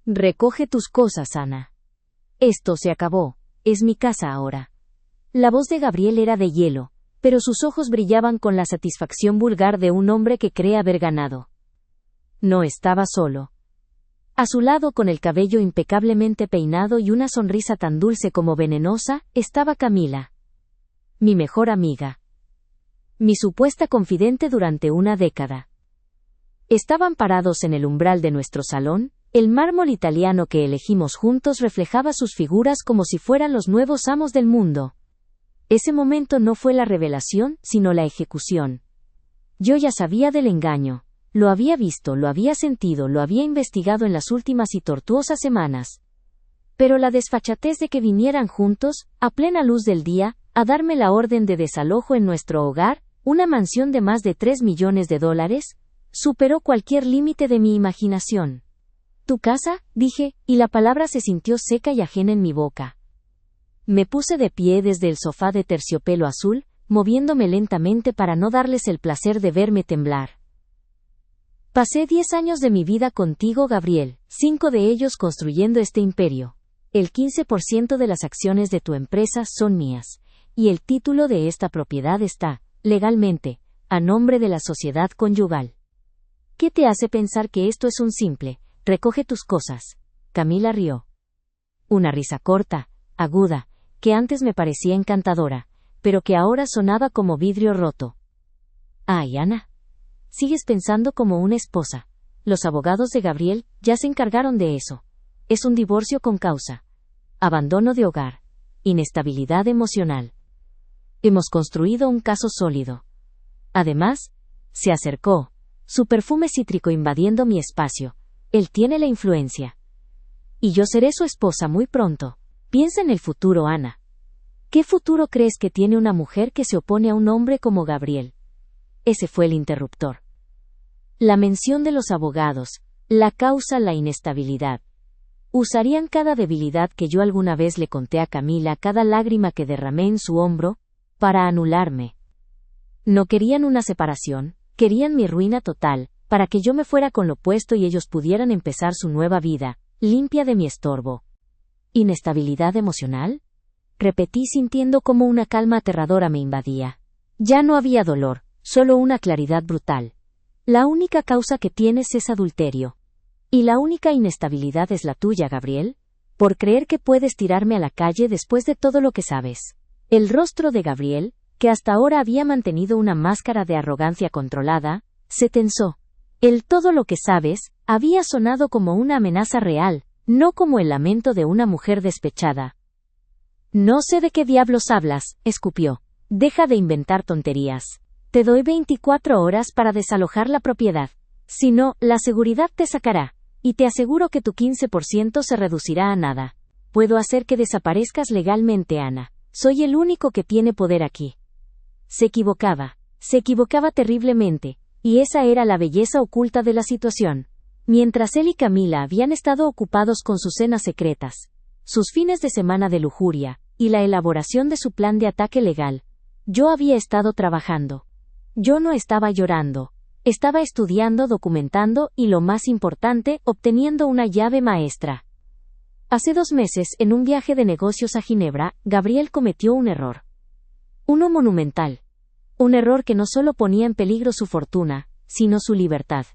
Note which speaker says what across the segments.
Speaker 1: Recoge tus cosas, Ana. Esto se acabó. Es mi casa ahora. La voz de Gabriel era de hielo, pero sus ojos brillaban con la satisfacción vulgar de un hombre que cree haber ganado. No estaba solo. A su lado, con el cabello impecablemente peinado y una sonrisa tan dulce como venenosa, estaba Camila. Mi mejor amiga. Mi supuesta confidente durante una década. Estaban parados en el umbral de nuestro salón. El mármol italiano que elegimos juntos reflejaba sus figuras como si fueran los nuevos amos del mundo. Ese momento no fue la revelación, sino la ejecución. Yo ya sabía del engaño. Lo había visto, lo había sentido, lo había investigado en las últimas y tortuosas semanas. Pero la desfachatez de que vinieran juntos, a plena luz del día, a darme la orden de desalojo en nuestro hogar, una mansión de más de $3 millones, superó cualquier límite de mi imaginación. ¿Tu casa?, dije, y la palabra se sintió seca y ajena en mi boca. Me puse de pie desde el sofá de terciopelo azul, moviéndome lentamente para no darles el placer de verme temblar. Pasé 10 años de mi vida contigo, Gabriel, 5 de ellos construyendo este imperio. El 15% de las acciones de tu empresa son mías, y el título de esta propiedad está, legalmente, a nombre de la sociedad conyugal. ¿Qué te hace pensar que esto es un simple, recoge tus cosas? Camila rió. Una risa corta, aguda, que antes me parecía encantadora, pero que ahora sonaba como vidrio roto. Ay, Ana. Sigues pensando como una esposa. Los abogados de Gabriel ya se encargaron de eso. Es un divorcio con causa. Abandono de hogar. Inestabilidad emocional. Hemos construido un caso sólido. Además, se acercó, su perfume cítrico invadiendo mi espacio. Él tiene la influencia. Y yo seré su esposa muy pronto. Piensa en el futuro, Ana. ¿Qué futuro crees que tiene una mujer que se opone a un hombre como Gabriel? Ese fue el interruptor. La mención de los abogados, la causa, la inestabilidad. Usarían cada debilidad que yo alguna vez le conté a Camila, cada lágrima que derramé en su hombro, para anularme. No querían una separación, querían mi ruina total, para que yo me fuera con lo puesto y ellos pudieran empezar su nueva vida, limpia de mi estorbo. ¿Inestabilidad emocional? Repetí sintiendo como una calma aterradora me invadía. Ya no había dolor, solo una claridad brutal. La única causa que tienes es adulterio. Y la única inestabilidad es la tuya, Gabriel, por creer que puedes tirarme a la calle después de todo lo que sabes. El rostro de Gabriel, que hasta ahora había mantenido una máscara de arrogancia controlada, se tensó. El todo lo que sabes había sonado como una amenaza real, no como el lamento de una mujer despechada. No sé de qué diablos hablas, escupió. Deja de inventar tonterías. Te doy 24 horas para desalojar la propiedad. Si no, la seguridad te sacará. Y te aseguro que tu 15% se reducirá a nada. Puedo hacer que desaparezcas legalmente, Ana. Soy el único que tiene poder aquí. Se equivocaba terriblemente, y esa era la belleza oculta de la situación. Mientras él y Camila habían estado ocupados con sus cenas secretas, sus fines de semana de lujuria, y la elaboración de su plan de ataque legal, yo había estado trabajando. Yo no estaba llorando. Estaba estudiando, documentando y, lo más importante, obteniendo una llave maestra. Hace 2 meses, en un viaje de negocios a Ginebra, Gabriel cometió un error. Uno monumental. Un error que no solo ponía en peligro su fortuna, sino su libertad.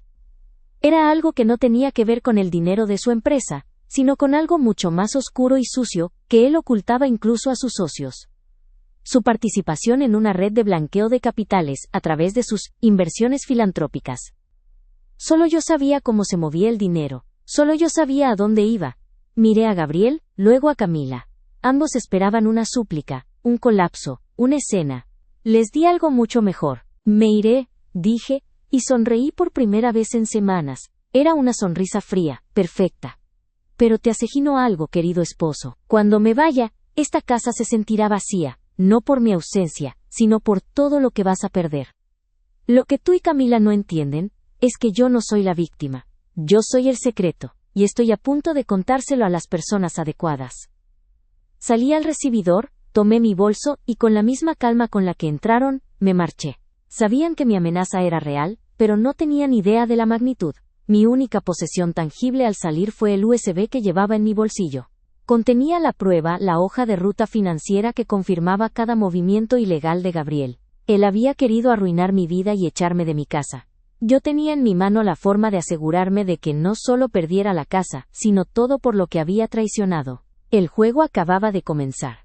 Speaker 1: Era algo que no tenía que ver con el dinero de su empresa, sino con algo mucho más oscuro y sucio, que él ocultaba incluso a sus socios. Su participación en una red de blanqueo de capitales a través de sus inversiones filantrópicas. Solo yo sabía cómo se movía el dinero, solo yo sabía a dónde iba. Miré a Gabriel, luego a Camila. Ambos esperaban una súplica, un colapso, una escena. Les di algo mucho mejor. Me iré, dije, y sonreí por primera vez en semanas. Era una sonrisa fría, perfecta. Pero te asegino algo, querido esposo. Cuando me vaya, esta casa se sentirá vacía. No por mi ausencia, sino por todo lo que vas a perder. Lo que tú y Camila no entienden, es que yo no soy la víctima. Yo soy el secreto, y estoy a punto de contárselo a las personas adecuadas. Salí al recibidor, tomé mi bolso, y con la misma calma con la que entraron, me marché. Sabían que mi amenaza era real, pero no tenían idea de la magnitud. Mi única posesión tangible al salir fue el USB que llevaba en mi bolsillo. Contenía la prueba, la hoja de ruta financiera que confirmaba cada movimiento ilegal de Gabriel. Él había querido arruinar mi vida y echarme de mi casa. Yo tenía en mi mano la forma de asegurarme de que no solo perdiera la casa, sino todo por lo que había traicionado. El juego acababa de comenzar.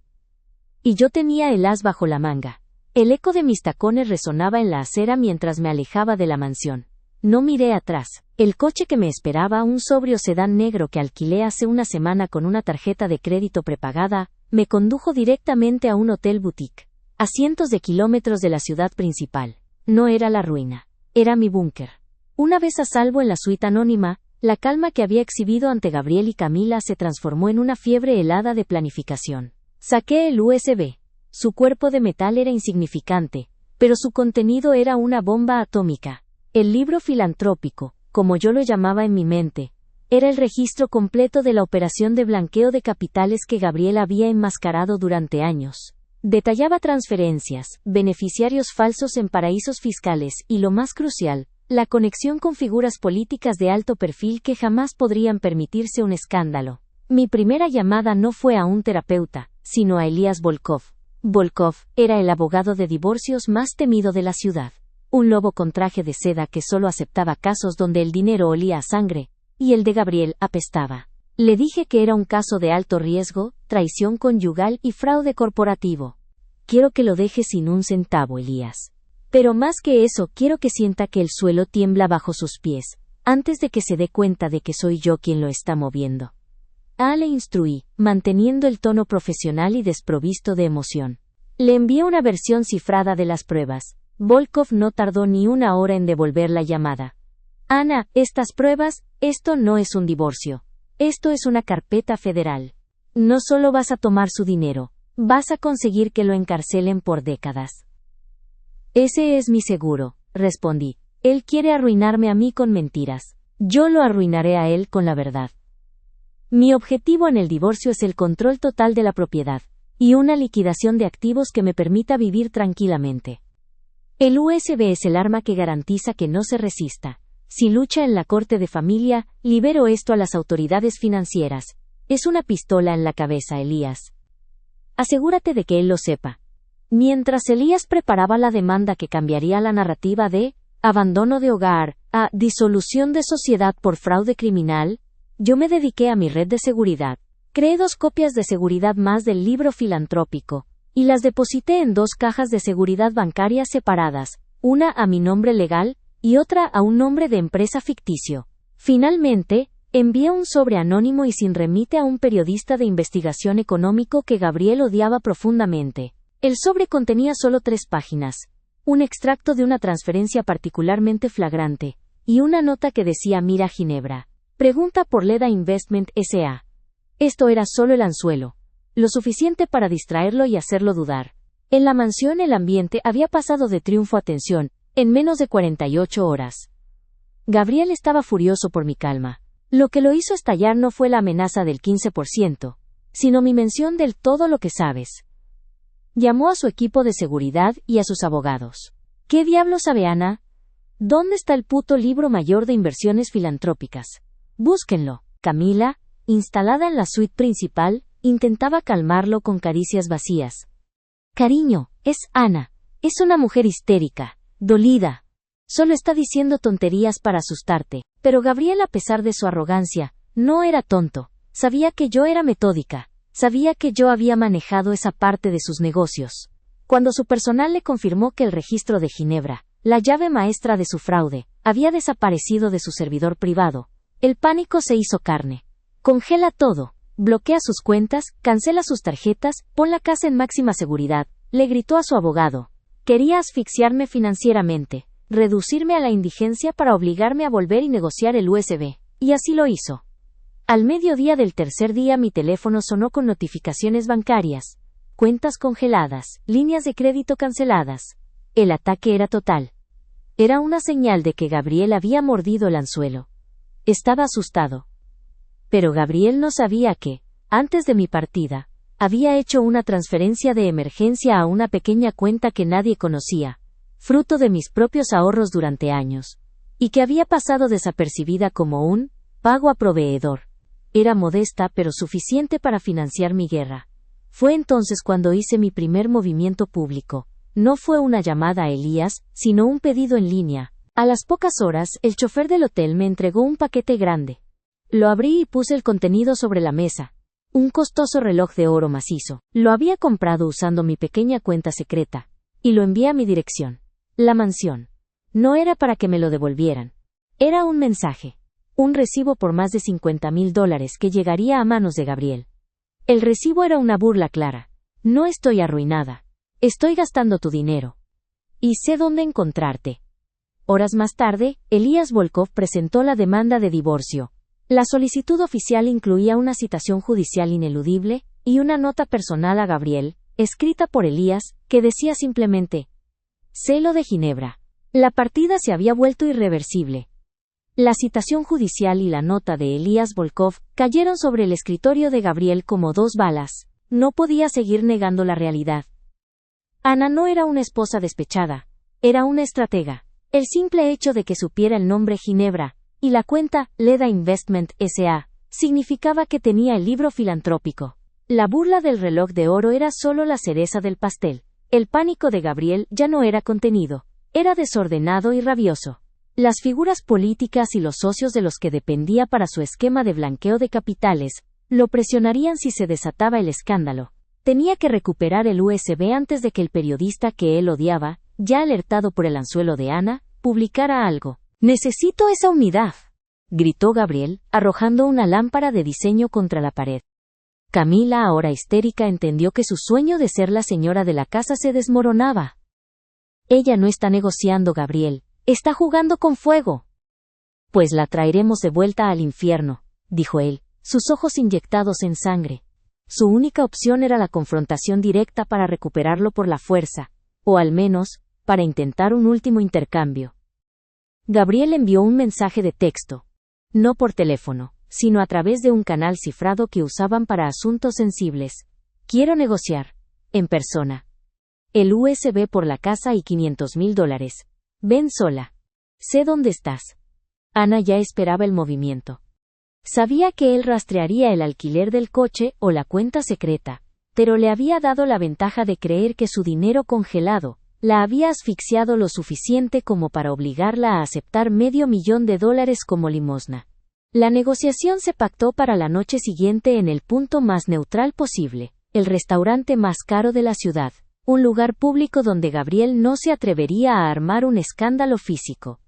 Speaker 1: Y yo tenía el as bajo la manga. El eco de mis tacones resonaba en la acera mientras me alejaba de la mansión. No miré atrás. El coche que me esperaba, un sobrio sedán negro que alquilé hace una semana con una tarjeta de crédito prepagada, me condujo directamente a un hotel boutique, a cientos de kilómetros de la ciudad principal. No era la ruina. Era mi búnker. Una vez a salvo en la suite anónima, la calma que había exhibido ante Gabriel y Camila se transformó en una fiebre helada de planificación. Saqué el USB. Su cuerpo de metal era insignificante, pero su contenido era una bomba atómica. El libro filantrópico, como yo lo llamaba en mi mente, era el registro completo de la operación de blanqueo de capitales que Gabriel había enmascarado durante años. Detallaba transferencias, beneficiarios falsos en paraísos fiscales y, lo más crucial, la conexión con figuras políticas de alto perfil que jamás podrían permitirse un escándalo. Mi primera llamada no fue a un terapeuta, sino a Elías Volkov. Volkov era el abogado de divorcios más temido de la ciudad. Un lobo con traje de seda que solo aceptaba casos donde el dinero olía a sangre, y el de Gabriel apestaba. Le dije que era un caso de alto riesgo, traición conyugal y fraude corporativo. Quiero que lo deje sin un centavo, Elías. Pero más que eso, quiero que sienta que el suelo tiembla bajo sus pies, antes de que se dé cuenta de que soy yo quien lo está moviendo. Le instruí, manteniendo el tono profesional y desprovisto de emoción. Le envié una versión cifrada de las pruebas. Volkov no tardó ni una hora en devolver la llamada. Ana, estas pruebas, esto no es un divorcio. Esto es una carpeta federal. No solo vas a tomar su dinero, vas a conseguir que lo encarcelen por décadas. Ese es mi seguro, respondí. Él quiere arruinarme a mí con mentiras. Yo lo arruinaré a él con la verdad. Mi objetivo en el divorcio es el control total de la propiedad, y una liquidación de activos que me permita vivir tranquilamente. El USB es el arma que garantiza que no se resista. Si lucha en la corte de familia, libero esto a las autoridades financieras. Es una pistola en la cabeza, Elías. Asegúrate de que él lo sepa. Mientras Elías preparaba la demanda que cambiaría la narrativa de abandono de hogar a disolución de sociedad por fraude criminal, yo me dediqué a mi red de seguridad. Creé 2 copias de seguridad más del libro filantrópico, y las deposité en 2 cajas de seguridad bancarias separadas, una a mi nombre legal, y otra a un nombre de empresa ficticio. Finalmente, envié un sobre anónimo y sin remite a un periodista de investigación económico que Gabriel odiaba profundamente. El sobre contenía solo 3 páginas, un extracto de una transferencia particularmente flagrante, y una nota que decía: mira Ginebra. Pregunta por Leda Investment S.A. Esto era solo el anzuelo, lo suficiente para distraerlo y hacerlo dudar. En la mansión el ambiente había pasado de triunfo a tensión, en menos de 48 horas. Gabriel estaba furioso por mi calma. Lo que lo hizo estallar no fue la amenaza del 15%, sino mi mención del todo lo que sabes. Llamó a su equipo de seguridad y a sus abogados. ¿Qué diablos sabe Ana? ¿Dónde está el puto libro mayor de inversiones filantrópicas? Búsquenlo. Camila, instalada en la suite principal, intentaba calmarlo con caricias vacías. Cariño, es Ana. Es una mujer histérica, dolida. Solo está diciendo tonterías para asustarte. Pero Gabriel, a pesar de su arrogancia, no era tonto. Sabía que yo era metódica. Sabía que yo había manejado esa parte de sus negocios. Cuando su personal le confirmó que el registro de Ginebra, la llave maestra de su fraude, había desaparecido de su servidor privado, el pánico se hizo carne. Congela todo, bloquea sus cuentas, cancela sus tarjetas, pon la casa en máxima seguridad, le gritó a su abogado. Quería asfixiarme financieramente, reducirme a la indigencia para obligarme a volver y negociar el USB. Y así lo hizo. Al mediodía del tercer día mi teléfono sonó con notificaciones bancarias, cuentas congeladas, líneas de crédito canceladas. El ataque era total. Era una señal de que Gabriel había mordido el anzuelo. Estaba asustado. Pero Gabriel no sabía que, antes de mi partida, había hecho una transferencia de emergencia a una pequeña cuenta que nadie conocía, fruto de mis propios ahorros durante años. y que había pasado desapercibida como un pago a proveedor. Era modesta pero suficiente para financiar mi guerra. Fue entonces cuando hice mi primer movimiento público. No fue una llamada a Elías, sino un pedido en línea. A las pocas horas, el chofer del hotel me entregó un paquete grande. Lo abrí y puse el contenido sobre la mesa. Un costoso reloj de oro macizo. Lo había comprado usando mi pequeña cuenta secreta. Y lo envié a mi dirección. La mansión. No era para que me lo devolvieran. Era un mensaje. Un recibo por más de $50,000 que llegaría a manos de Gabriel. El recibo era una burla clara. No estoy arruinada. Estoy gastando tu dinero. Y sé dónde encontrarte. Horas más tarde, Elías Volkov presentó la demanda de divorcio. La solicitud oficial incluía una citación judicial ineludible y una nota personal a Gabriel, escrita por Elías, que decía simplemente: Celo de Ginebra. La partida se había vuelto irreversible. La citación judicial y la nota de Elías Volkov cayeron sobre el escritorio de Gabriel como dos balas. No podía seguir negando la realidad. Ana no era una esposa despechada, era una estratega. El simple hecho de que supiera el nombre Ginebra y la cuenta Leda Investment S.A. significaba que tenía el libro filantrópico. La burla del reloj de oro era solo la cereza del pastel. El pánico de Gabriel ya no era contenido, era desordenado y rabioso. Las figuras políticas y los socios de los que dependía para su esquema de blanqueo de capitales lo presionarían si se desataba el escándalo. Tenía que recuperar el USB antes de que el periodista que él odiaba, ya alertado por el anzuelo de Ana, publicara algo. «¡Necesito esa unidad!», gritó Gabriel, arrojando una lámpara de diseño contra la pared. Camila, ahora histérica, entendió que su sueño de ser la señora de la casa se desmoronaba. «Ella no está negociando, Gabriel, está jugando con fuego». «Pues la traeremos de vuelta al infierno», dijo él, sus ojos inyectados en sangre. Su única opción era la confrontación directa para recuperarlo por la fuerza, o al menos, para intentar un último intercambio. Gabriel envió un mensaje de texto. No por teléfono, sino a través de un canal cifrado que usaban para asuntos sensibles. «Quiero negociar. En persona. El USB por la casa y $500,000. Ven sola. Sé dónde estás». Ana ya esperaba el movimiento. Sabía que él rastrearía el alquiler del coche o la cuenta secreta, pero le había dado la ventaja de creer que su dinero congelado la había asfixiado lo suficiente como para obligarla a aceptar $500,000 como limosna. La negociación se pactó para la noche siguiente en el punto más neutral posible, el restaurante más caro de la ciudad, un lugar público donde Gabriel no se atrevería a armar un escándalo físico.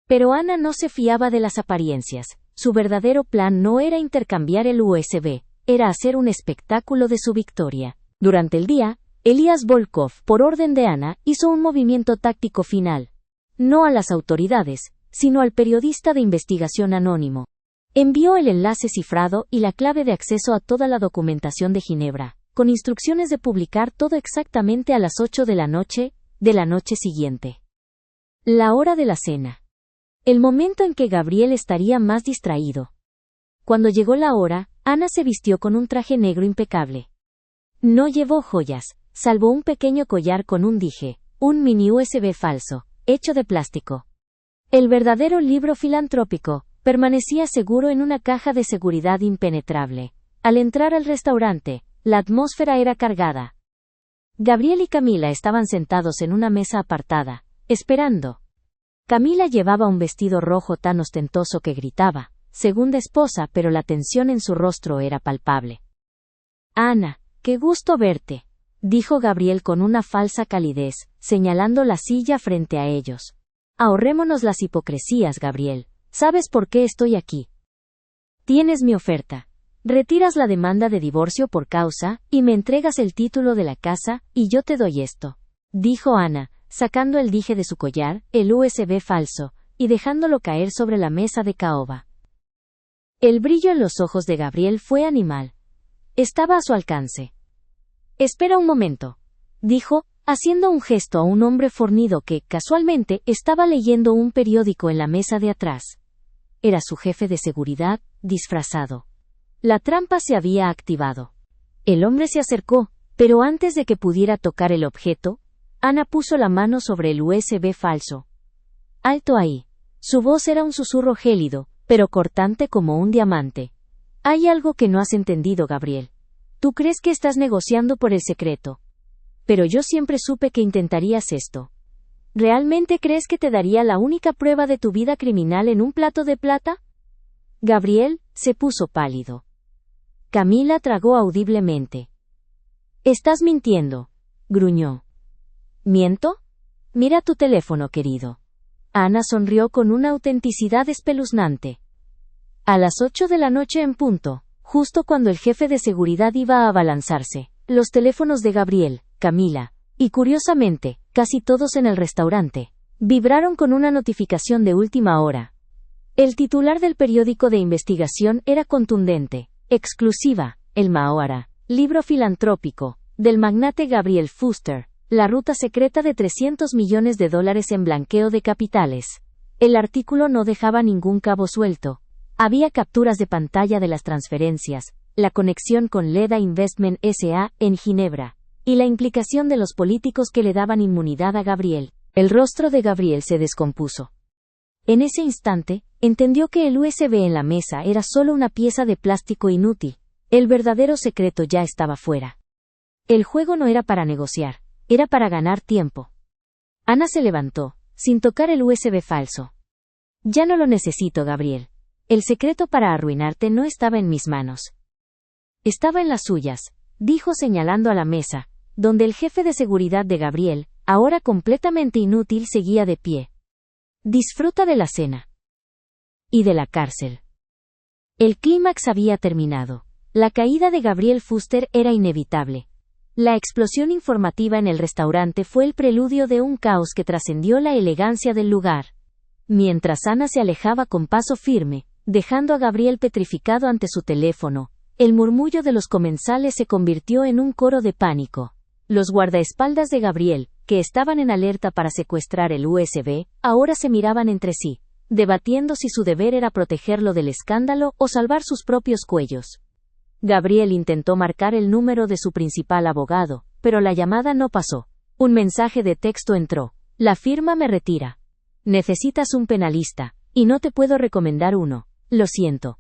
Speaker 1: Pero Ana no se fiaba de las apariencias. Su verdadero plan no era intercambiar el USB, era hacer un espectáculo de su victoria. Durante el día, Elías Volkov, por orden de Ana, hizo un movimiento táctico final. No a las autoridades, sino al periodista de investigación anónimo. Envió el enlace cifrado y la clave de acceso a toda la documentación de Ginebra, con instrucciones de publicar todo exactamente a las 8 de la noche siguiente. La hora de la cena. El momento en que Gabriel estaría más distraído. Cuando llegó la hora, Ana se vistió con un traje negro impecable. No llevó joyas, salvo un pequeño collar con un dije, un mini USB falso, hecho de plástico. El verdadero libro filantrópico permanecía seguro en una caja de seguridad impenetrable. Al entrar al restaurante, la atmósfera era cargada. Gabriel y Camila estaban sentados en una mesa apartada, esperando. Camila llevaba un vestido rojo tan ostentoso que gritaba, segunda esposa, pero la tensión en su rostro era palpable. «Ana, qué gusto verte», dijo Gabriel con una falsa calidez, señalando la silla frente a ellos. «Ahorrémonos las hipocresías, Gabriel. ¿Sabes por qué estoy aquí? Tienes mi oferta. Retiras la demanda de divorcio por causa, y me entregas el título de la casa, y yo te doy esto», dijo Ana, sacando el dije de su collar, el USB falso, y dejándolo caer sobre la mesa de caoba. El brillo en los ojos de Gabriel fue animal. Estaba a su alcance. «Espera un momento», dijo, haciendo un gesto a un hombre fornido que, casualmente, estaba leyendo un periódico en la mesa de atrás. Era su jefe de seguridad, disfrazado. La trampa se había activado. El hombre se acercó, pero antes de que pudiera tocar el objeto, Ana puso la mano sobre el USB falso. «Alto ahí», Su voz era un susurro gélido, pero cortante como un diamante. Hay algo que no has entendido, Gabriel. Tú crees que estás negociando por el secreto. Pero yo siempre supe que intentarías esto. ¿Realmente crees que te daría la única prueba de tu vida criminal en un plato de plata? Gabriel se puso pálido. Camila tragó audiblemente. Estás mintiendo, gruñó. ¿Miento? Mira tu teléfono, querido. Ana sonrió con una autenticidad espeluznante. A las 8 de la noche en punto, justo cuando el jefe de seguridad iba a abalanzarse, los teléfonos de Gabriel, Camila, y curiosamente, casi todos en el restaurante, vibraron con una notificación de última hora. El titular del periódico de investigación era contundente: exclusiva, El Mahoara, libro filantrópico, del magnate Gabriel Fuster, la ruta secreta de $300 millones en blanqueo de capitales. El artículo no dejaba ningún cabo suelto. Había capturas de pantalla de las transferencias, la conexión con Leda Investment S.A. en Ginebra, y la implicación de los políticos que le daban inmunidad a Gabriel. El rostro de Gabriel se descompuso. En ese instante, entendió que el USB en la mesa era solo una pieza de plástico inútil. El verdadero secreto ya estaba fuera. El juego no era para negociar, era para ganar tiempo. Ana se levantó, sin tocar el USB falso. Ya no lo necesito, Gabriel. El secreto para arruinarte no estaba en mis manos. Estaba en las suyas, dijo señalando a la mesa, donde el jefe de seguridad de Gabriel, ahora completamente inútil, seguía de pie. Disfruta de la cena. Y de la cárcel. El clímax había terminado. La caída de Gabriel Fuster era inevitable. La explosión informativa en el restaurante fue el preludio de un caos que trascendió la elegancia del lugar. Mientras Ana se alejaba con paso firme, dejando a Gabriel petrificado ante su teléfono, el murmullo de los comensales se convirtió en un coro de pánico. Los guardaespaldas de Gabriel, que estaban en alerta para secuestrar el USB, ahora se miraban entre sí, debatiendo si su deber era protegerlo del escándalo o salvar sus propios cuellos. Gabriel intentó marcar el número de su principal abogado, pero la llamada no pasó. Un mensaje de texto entró. La firma me retira. Necesitas un penalista, y no te puedo recomendar uno. Lo siento.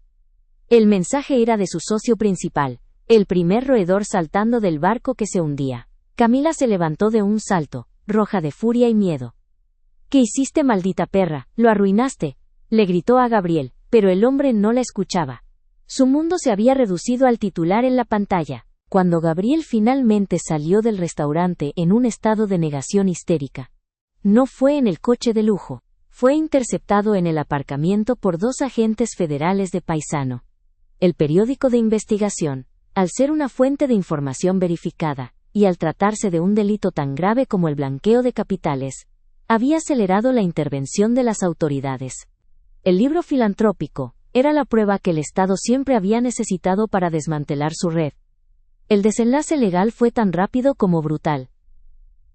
Speaker 1: El mensaje era de su socio principal, el primer roedor saltando del barco que se hundía. Camila se levantó de un salto, roja de furia y miedo. ¿Qué hiciste, maldita perra? Lo arruinaste, le gritó a Gabriel, pero el hombre no la escuchaba. Su mundo se había reducido al titular en la pantalla. Cuando Gabriel finalmente salió del restaurante en un estado de negación histérica. No fue en el coche de lujo, fue interceptado en el aparcamiento por 2 agentes federales de Paisano. El periódico de investigación, al ser una fuente de información verificada, y al tratarse de un delito tan grave como el blanqueo de capitales, había acelerado la intervención de las autoridades. El libro filantrópico era la prueba que el Estado siempre había necesitado para desmantelar su red. El desenlace legal fue tan rápido como brutal.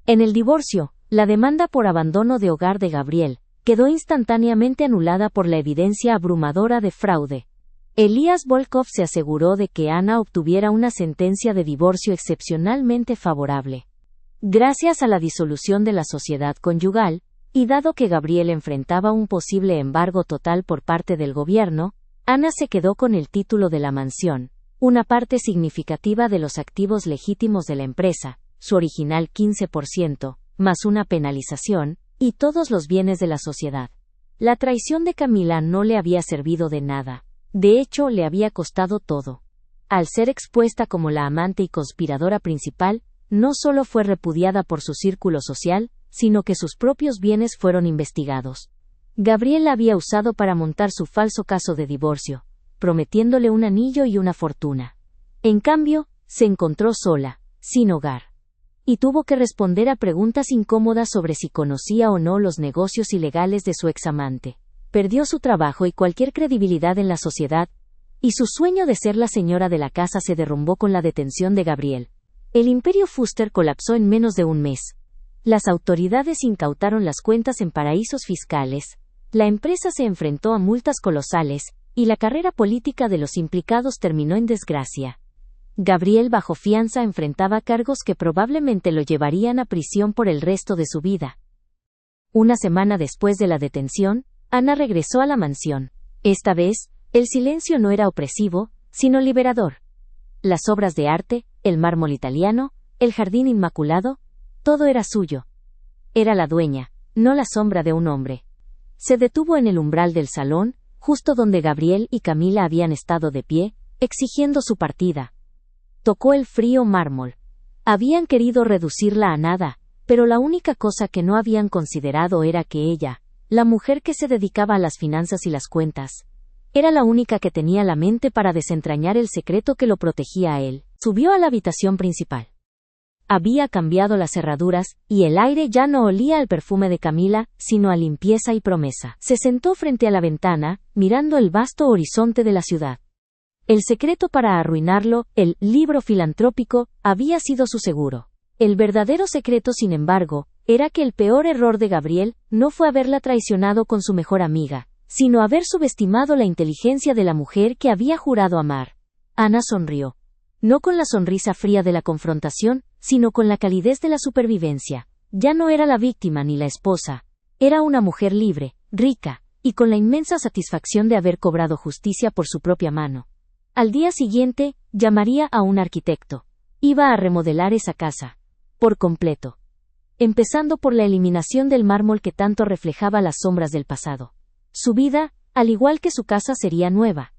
Speaker 1: En el divorcio, la demanda por abandono de hogar de Gabriel quedó instantáneamente anulada por la evidencia abrumadora de fraude. Elías Volkov se aseguró de que Ana obtuviera una sentencia de divorcio excepcionalmente favorable. Gracias a la disolución de la sociedad conyugal, y dado que Gabriel enfrentaba un posible embargo total por parte del gobierno, Ana se quedó con el título de la mansión, una parte significativa de los activos legítimos de la empresa, su original 15%, más una penalización, y todos los bienes de la sociedad. La traición de Camila no le había servido de nada. De hecho, le había costado todo. Al ser expuesta como la amante y conspiradora principal, no solo fue repudiada por su círculo social, sino que sus propios bienes fueron investigados. Gabriel la había usado para montar su falso caso de divorcio, prometiéndole un anillo y una fortuna. En cambio, se encontró sola, sin hogar. Y tuvo que responder a preguntas incómodas sobre si conocía o no los negocios ilegales de su examante. Perdió su trabajo y cualquier credibilidad en la sociedad, y su sueño de ser la señora de la casa se derrumbó con la detención de Gabriel. El imperio Fuster colapsó en menos de un mes. Las autoridades incautaron las cuentas en paraísos fiscales, la empresa se enfrentó a multas colosales, y la carrera política de los implicados terminó en desgracia. Gabriel, bajo fianza, enfrentaba cargos que probablemente lo llevarían a prisión por el resto de su vida. Una semana después de la detención, Ana regresó a la mansión. Esta vez, el silencio no era opresivo, sino liberador. Las obras de arte, el mármol italiano, el jardín inmaculado, todo era suyo. Era la dueña, no la sombra de un hombre. Se detuvo en el umbral del salón, justo donde Gabriel y Camila habían estado de pie, exigiendo su partida. Tocó el frío mármol. Habían querido reducirla a nada, pero la única cosa que no habían considerado era que ella, la mujer que se dedicaba a las finanzas y las cuentas, era la única que tenía la mente para desentrañar el secreto que lo protegía a él. Subió a la habitación principal. Había cambiado las cerraduras, y el aire ya no olía al perfume de Camila, sino a limpieza y promesa. Se sentó frente a la ventana, mirando el vasto horizonte de la ciudad. El secreto para arruinarlo, el libro filantrópico, había sido su seguro. El verdadero secreto, sin embargo, era que el peor error de Gabriel no fue haberla traicionado con su mejor amiga, sino haber subestimado la inteligencia de la mujer que había jurado amar. Ana sonrió. No con la sonrisa fría de la confrontación, sino con la calidez de la supervivencia. Ya no era la víctima ni la esposa. Era una mujer libre, rica, y con la inmensa satisfacción de haber cobrado justicia por su propia mano. Al día siguiente, llamaría a un arquitecto. Iba a remodelar esa casa. Por completo. Empezando por la eliminación del mármol que tanto reflejaba las sombras del pasado. Su vida, al igual que su casa, sería nueva.